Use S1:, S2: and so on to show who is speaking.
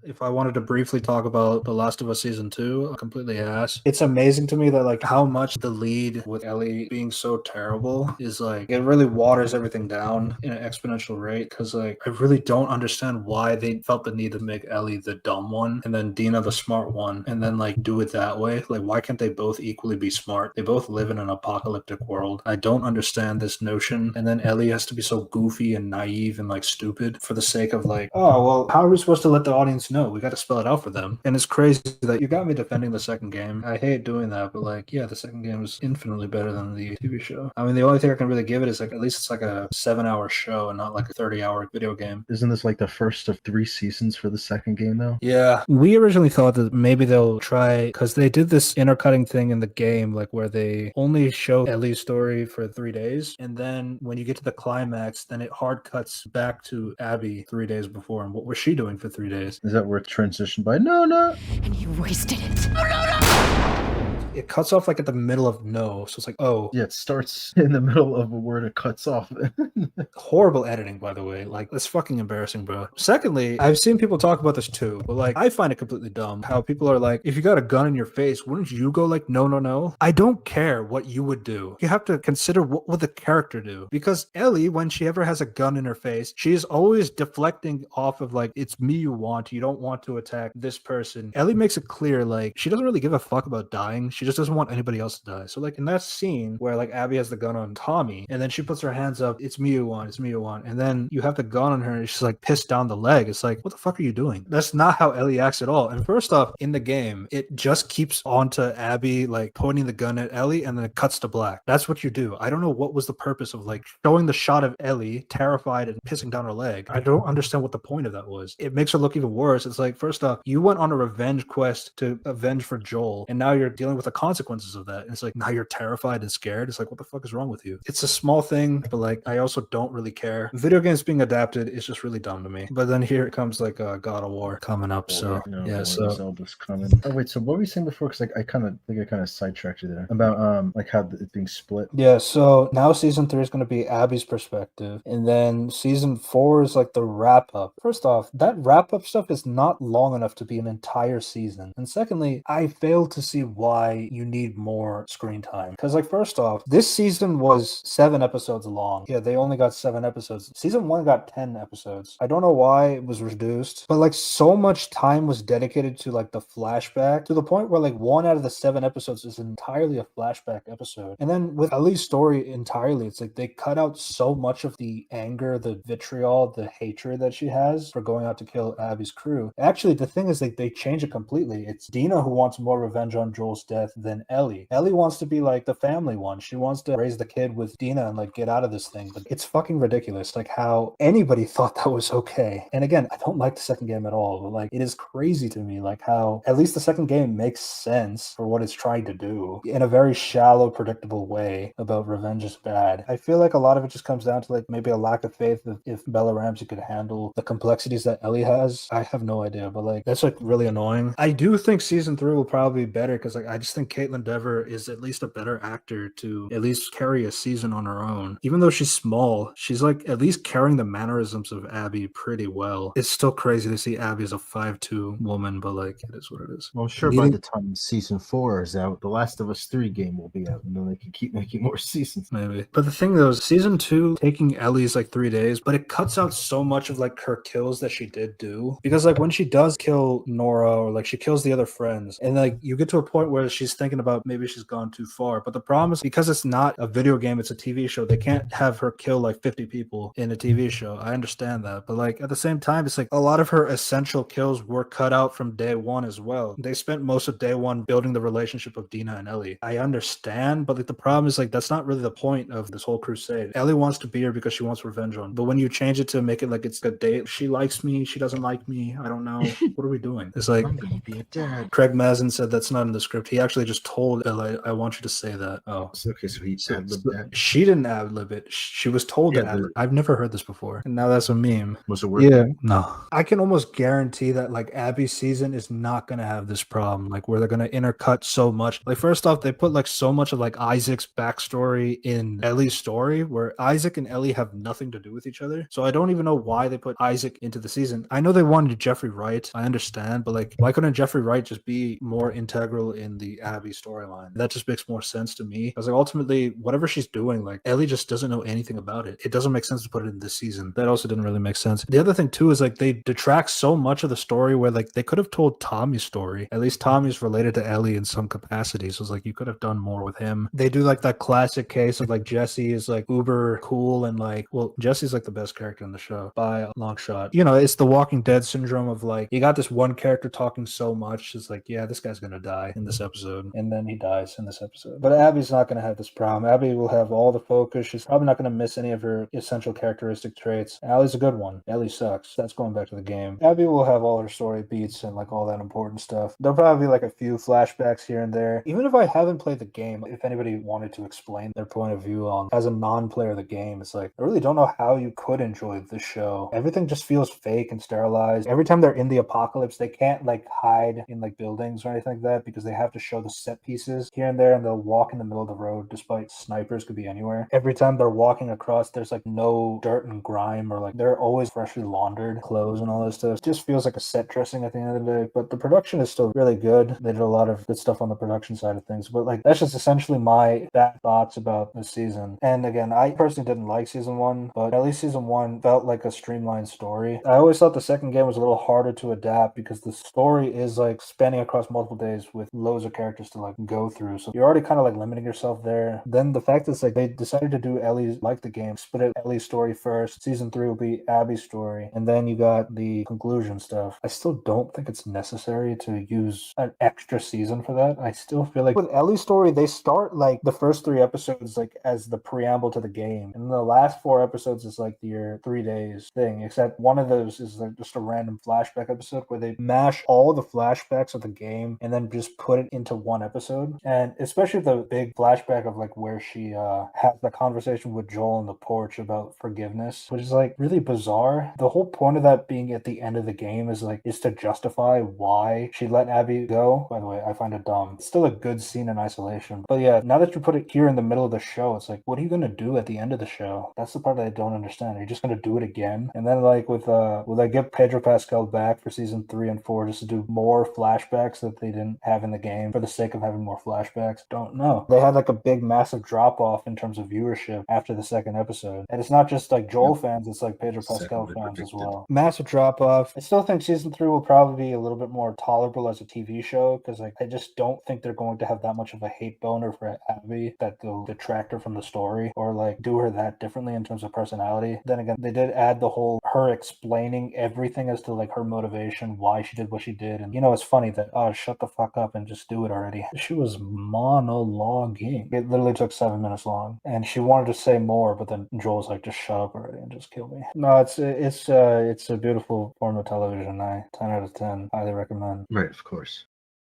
S1: If I wanted to briefly talk about The Last of Us Season 2, completely ass. It's amazing to me that like how much the lead with Ellie being so terrible is like it really waters everything down in an exponential rate because like I really don't understand why they felt the need to make Ellie the dumb one and then Dina the smart one and then like do it that way. Like why can't they both equally be smart? They both live in an apocalyptic world. I don't understand this notion. And then Ellie has to be so goofy and naive and like stupid for the sake of like, oh well, how are we supposed to let the audience know? We got to spell it out for them. And it's crazy that you got me defending the second game. I hate doing that, but like, yeah, the second game is infinitely better than the TV show. I mean, the only thing I can really give it is like at least it's like a 7-hour show and not like a 30-hour video game.
S2: Isn't this like the first of 3 seasons for the second game though?
S1: Yeah, we originally thought that maybe they'll try because they did this intercutting thing in the game, like where they only show Ellie's story for 3 days, and then when you get to the climax, then it hard cuts back to Abby 3 days before, and what was she doing for 3 days?
S2: Is that where it transitioned by? No, no.
S3: And you wasted it.
S1: It cuts off like at the middle of no, so it's like, oh.
S2: Yeah, it starts in the middle of a word, it cuts off.
S1: Horrible editing, by the way. Like, that's fucking embarrassing, bro. Secondly, I've seen people talk about this too, but like, I find it completely dumb how people are like, if you got a gun in your face, wouldn't you go like, no, no, no? I don't care what you would do. You have to consider what would the character do. Because Ellie, when she ever has a gun in her face, she is always deflecting off of like, it's me you want. You don't want to attack this person. Ellie makes it clear, like, she doesn't really give a fuck about dying. She just doesn't want anybody else to die. So like in that scene where like Abby has the gun on Tommy and then she puts her hands up, it's me you want, it's me you want. And then you have the gun on her and she's like pissed down the leg. It's like, what the fuck are you doing? That's not how Ellie acts at all. And first off, in the game, it just keeps onto Abby like pointing the gun at Ellie and then it cuts to black. That's what you do. I don't know what was the purpose of like showing the shot of Ellie terrified and pissing down her leg. I don't understand what the point of that was. It makes her look even worse. It's like, first off, you went on a revenge quest to avenge for Joel and now you're dealing with the consequences of that. And it's like, now you're terrified and scared. It's like, what the fuck is wrong with you? It's a small thing, but like, I also don't really care. Video games being adapted is just really dumb to me. But then here it comes like God of War coming up. So yeah, so
S2: Zelda's coming. Oh wait, so what were you saying before? Because like I kind of sidetracked you there about like how it's being split.
S1: Yeah, so now season 3 is going to be Abby's perspective, and then season 4 is like the wrap up. First off, that wrap up stuff is not long enough to be an entire season. And secondly, I fail to see why you need more screen time. Because like first off, this season was 7 episodes long. Yeah, they only got 7 episodes. Season 1 got 10 episodes. I don't know why it was reduced, but like so much time was dedicated to like the flashback to the point where like 1 out of the 7 episodes is entirely a flashback episode. And then with Ellie's story entirely, it's like they cut out so much of the anger, the vitriol, the hatred that she has for going out to kill Abby's crew. Actually, the thing is like they change it completely. It's Dina who wants more revenge on Joel's death than Ellie. Ellie wants to be like the family one. She wants to raise the kid with Dina and like get out of this thing. But it's fucking ridiculous. Like how anybody thought that was okay. And again, I don't like the second game at all, but like it is crazy to me like how at least the second game makes sense for what it's trying to do in a very shallow, predictable way about revenge is bad. I feel like a lot of it just comes down to like maybe a lack of faith if Bella Ramsey could handle the complexities that Ellie has. I have no idea, but like that's like really annoying. I do think season 3 will probably be better because like I just think Caitlin Dever is at least a better actor to at least carry a season on her own. Even though she's small, she's like at least carrying the mannerisms of Abby pretty well. It's still crazy to see Abby as a 5'2" woman, but like it is what it is.
S4: Well, sure, by the time season 4 is out, The Last of Us 3 game will be out, and then they can keep making more seasons.
S1: Maybe. But the thing though is season 2 taking Ellie's like 3 days, but it cuts out so much of like her kills that she did do. Because like when she does kill Nora or like she kills the other friends, and like you get to a point where she's thinking about maybe she's gone too far. But the problem is because it's not a video game, it's a TV show, they can't have her kill like 50 people in a TV show. I understand that. But like at the same time, it's like a lot of her essential kills were cut out from day one as well. They spent most of day one building the relationship of Dina and Ellie. I understand, but like the problem is like that's not really the point of this whole crusade. Ellie wants to be here because she wants revenge on. But when you change it to make it like it's a date, she likes me, she doesn't like me, I don't know. What are we doing? It's like
S4: I'm gonna be a dad.
S1: Craig Mazin said that's not in the script. He actually actually just told Ellie, I want you to say that. Oh.
S4: Okay, so he ad-libbed that.
S1: She didn't ad-lib it. She was told
S4: Yeah,
S1: to ad-lib. I've never heard this before. And now that's a meme.
S4: Was it worth
S1: Yeah.
S4: it?
S1: No. I can almost guarantee that like Abby's season is not going to have this problem, like where they're going to intercut so much. Like first off, they put like so much of like Isaac's backstory in Ellie's story, where Isaac and Ellie have nothing to do with each other. So I don't even know why they put Isaac into the season. I know they wanted Jeffrey Wright. I understand, but like why couldn't Jeffrey Wright just be more integral in the Abby storyline? That just makes more sense to me. Because like ultimately, whatever she's doing, like Ellie just doesn't know anything about it. It doesn't make sense to put it in this season. That also didn't really make sense. The other thing too is like they detract so much of the story where like they could have told Tommy's story. At least Tommy's related to Ellie in some capacity. So it's like you could have done more with him. They do like that classic case of like Jesse is like uber cool and like, well, Jesse's like the best character in the show by a long shot. You know, it's the Walking Dead syndrome of like you got this one character talking so much. It's like, yeah, this guy's gonna die in this episode, and then he dies in this episode. But Abby's not gonna have this problem. Abby will have all the focus. She's probably not gonna miss any of her essential characteristic traits. Ellie's a good one. Ellie sucks. That's going back to the game. Abby will have all her story beats and like all that important stuff. There'll probably be like a few flashbacks here and there. Even if I haven't played the game, if anybody wanted to explain their point of view on as a non-player of the game, it's like I really don't know how you could enjoy this show. Everything just feels fake and sterilized. Every time they're in the apocalypse, they can't like hide in like buildings or anything like that because they have to show the set pieces here and there, and they'll walk in the middle of the road despite snipers could be anywhere. Every time they're walking across, there's like no dirt and grime, or like they're always freshly laundered clothes and all this stuff. It just feels like a set dressing at the end of the day, but the production is still really good. They did a lot of good stuff on the production side of things, but like that's just essentially my bad thoughts about this season. And again, I personally didn't like season 1, but at least season 1 felt like a streamlined story. I always thought the second game was a little harder to adapt because the story is like spanning across multiple days with loads of characters to like go through, so you're already kind of like limiting yourself there. Then the fact is like they decided to do Ellie's, like the game, split it Ellie's story first. Season 3 will be Abby's story, and then you got the conclusion stuff. I still don't think it's necessary to use an extra season for that. I still feel like with Ellie's story, they start like the first 3 episodes like as the preamble to the game, and the last 4 episodes is like your 3 days thing, except one of those is like just a random flashback episode where they mash all the flashbacks of the game and then just put it into one episode. And especially the big flashback of like where she has the conversation with Joel on the porch about forgiveness, which is like really bizarre. The whole point of that being at the end of the game is to justify why she let Abby go. By the way, I find it dumb. It's still a good scene in isolation, but yeah, now that you put it here in the middle of the show, it's like, what are you gonna do at the end of the show? That's the part that I don't understand. Are you just gonna do it again? And then like with will they get Pedro Pascal back for season 3 and 4 just to do more flashbacks that they didn't have in the game for the sake of having more flashbacks? Don't know. They had like a big massive drop off in terms of viewership after the second episode, and it's not just like Joel fans, it's like Pedro Pascal fans as well. Massive drop off. I still think season 3 will probably be a little bit more tolerable as a TV show because like I just don't think they're going to have that much of a hate boner for Abby that they'll detract her from the story or like do her that differently in terms of personality. Then again, they did add the whole her explaining everything as to like her motivation, why she did what she did. And you know, it's funny that shut the fuck up and just do it already. She was monologuing. It literally took 7 minutes long, and she wanted to say more, but then Joel's like, just shut up already and just kill me. No, it's a beautiful form of television. 10 out of 10. Highly recommend.
S4: Right, of course.